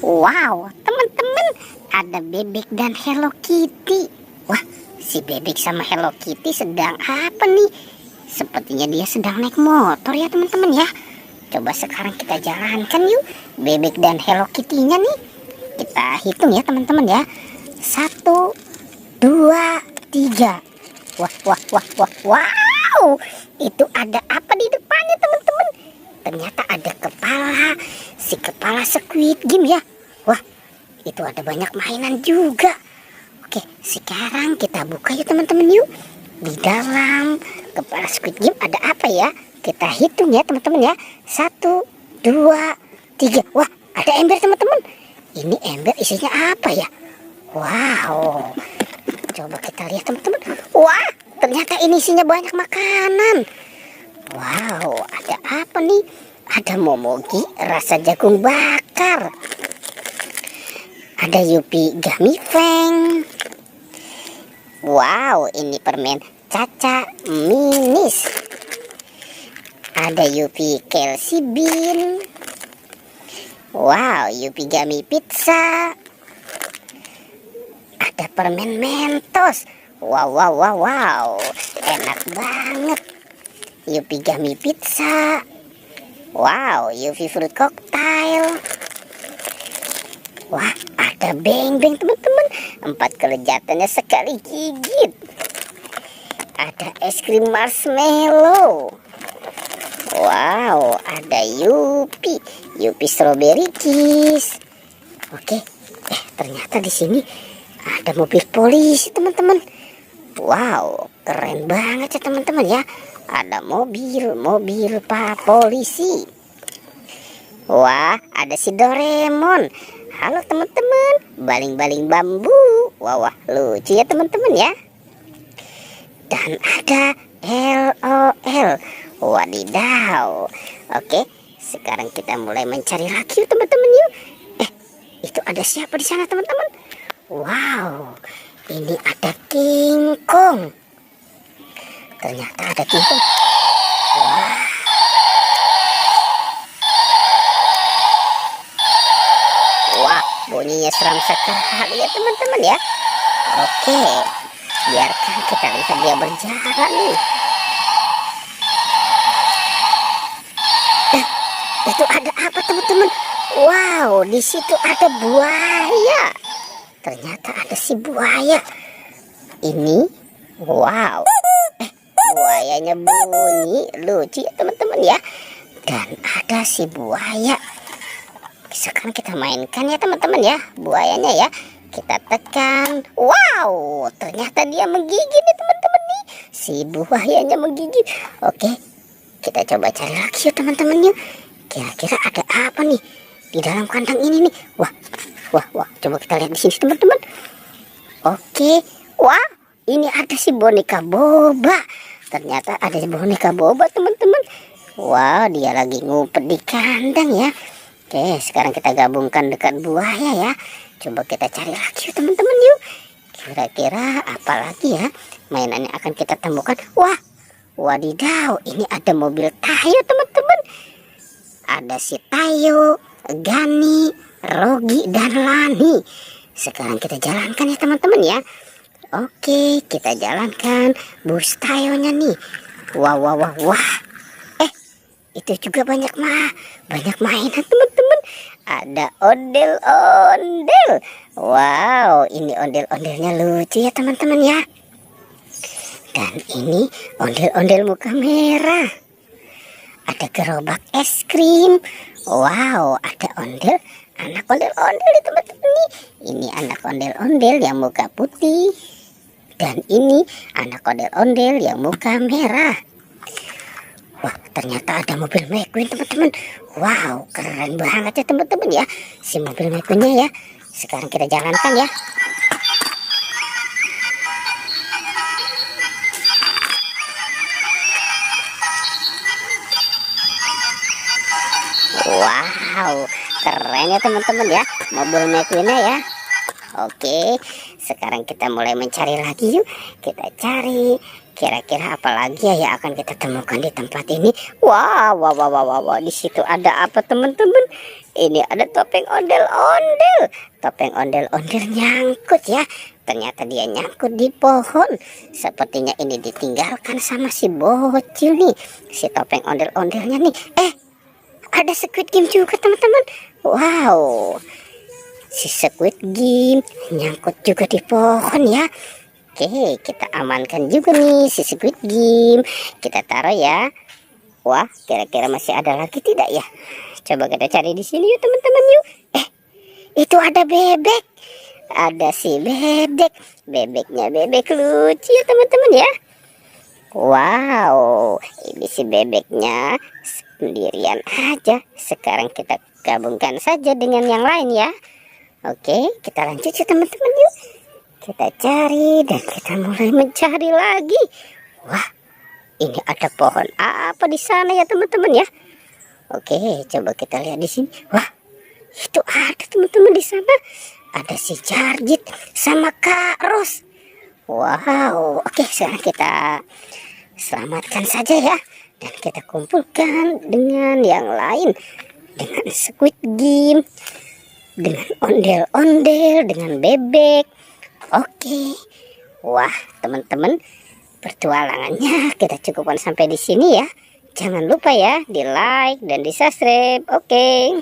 Wow, teman-teman, ada Bebek dan Hello Kitty. Wah, si Bebek sama Hello Kitty sedang apa nih? Sepertinya dia sedang naik motor ya teman-teman ya. Coba sekarang kita jalankan yuk Bebek dan Hello Kitty-nya nih. Kita hitung ya teman-teman ya. 1, 2, 3. Wah, wah, wah, wah, wow. Itu ada apa di depannya teman-teman? Ternyata ada kepala. Si kepala Squid Game ya. Wah, itu ada banyak mainan juga. Oke, sekarang kita buka yuk teman-teman yuk. Di dalam kepala Squid Game ada apa ya? Kita hitung ya teman-teman ya. 1, 2, 3. Wah, ada ember teman-teman. Ini ember isinya apa ya? Wow. Coba kita lihat teman-teman. Wah, ternyata ini isinya banyak makanan. Wow, ada apa nih? Ada momogi rasa jagung bakar. Ada Yupi Gummy Fang. Wow, ini permen Caca Minis. Ada Yupi Kelsey Bean. Wow, Yupi Gummy Pizza. Ada permen Mentos. Wow, wow, wow, wow. Enak banget. Yupi Gummy Pizza. Wow, Yupi Fruit Cocktail. Wah, ada Beng Beng teman-teman. 4 kelezatannya sekali gigit. Ada es krim marshmallow. Wow, ada Yupi Strawberry Kiss. Oke, ternyata di sini ada mobil polisi teman-teman. Wow, keren banget ya teman-teman ya. Ada mobil Pak Polisi. Wah, ada si Doraemon. Halo teman-teman, baling-baling bambu. Wah, lucu ya teman-teman ya. Dan ada LOL. Wadidaw. Oke, sekarang kita mulai mencari lagi yuk teman-teman yuk. Itu ada siapa di sana teman-teman? Wow, ini ada King Kong. Ternyata ada King Kong. Wah. Wah, bunyinya seram sekali ya teman-teman ya. Oke, biarkan kita lihat dia berjalan nih. Itu ada apa teman-teman? Wow, di situ ada buaya. Ternyata ada si buaya. Ini, wow. Buayanya bunyi lucu ya teman-teman ya. Dan ada si buaya. Sekarang kita mainkan ya teman-teman ya, buayanya ya. Kita tekan. Wow, ternyata dia menggigit nih teman-teman nih. Si buayanya menggigit. Oke, kita coba cari lagi ya teman-teman yuk. Kira-kira ada apa nih di dalam kandang ini nih? Wah. Coba kita lihat di sini teman-teman. Oke, wah, ini ada si boneka boba. Ternyata ada si boneka boba teman-teman. Wah, dia lagi ngumpet di kandang ya. Oke, sekarang kita gabungkan dekat buaya ya. Coba kita cari lagi teman-teman yuk. Kira-kira apa lagi ya mainan yang akan kita temukan? Wah, wadidaw, ini ada mobil Tayo teman-teman. Ada si Tayo, Gani, Rogi, dan Lani. Sekarang kita jalankan ya teman-teman ya. Oke, kita jalankan bus Tayonya nih. Wah. Itu juga banyak mainan teman-teman. Ada ondel-ondel. Wow, ini ondel-ondelnya lucu ya teman-teman ya. Dan ini ondel-ondel muka merah. Ada gerobak es krim. Wow, ada anak ondel-ondel nih teman-teman nih. Ini anak ondel-ondel yang muka putih. Dan ini anak ondel-ondel yang muka merah. Wah, ternyata ada mobil McQueen teman-teman. Wow, keren banget ya teman-teman ya. Si mobil McQueen-nya ya. Sekarang kita jalankan ya. Wow, keren ya teman-teman ya mobil McQueen-nya ya. Oke, Sekarang kita mulai mencari lagi yuk. Kita cari kira-kira apa lagi ya yang akan kita temukan di tempat ini. Wow, wow, wow, wow, wow. Di situ ada apa teman-teman? Ini ada topeng ondel-ondel. Topeng ondel-ondel nyangkut ya. Ternyata dia nyangkut di pohon. Sepertinya ini ditinggalkan sama si bocil nih. Si topeng ondel-ondelnya nih. Ada Squid Game juga teman-teman. Wow. Si Squid Game nyangkut juga di pohon ya. Oke, kita amankan juga nih si Squid Game. Kita taruh ya. Wah, kira-kira masih ada lagi tidak ya? Coba kita cari di sini yuk teman-teman yuk. Itu ada bebek. Ada si bebek. Bebeknya bebek lucu ya teman-teman ya. Wow, ini si bebeknya sendirian aja. Sekarang kita gabungkan saja dengan yang lain ya. Oke, kita lanjut ya teman-teman yuk. Kita cari dan kita mulai mencari lagi. Wah, ini ada pohon apa di sana ya teman-teman ya? Oke, coba kita lihat di sini. Wah, itu ada teman-teman di sana. Ada si Jarjit sama Kak Ros. Wow, oke sekarang kita selamatkan saja ya. Dan kita kumpulkan dengan yang lain. Dengan Squid Game, dengan ondel-ondel, dengan bebek. Oke. Wah, teman-teman, pertualangannya kita cukupkan sampai di sini ya. Jangan lupa ya di like dan di subscribe. Oke.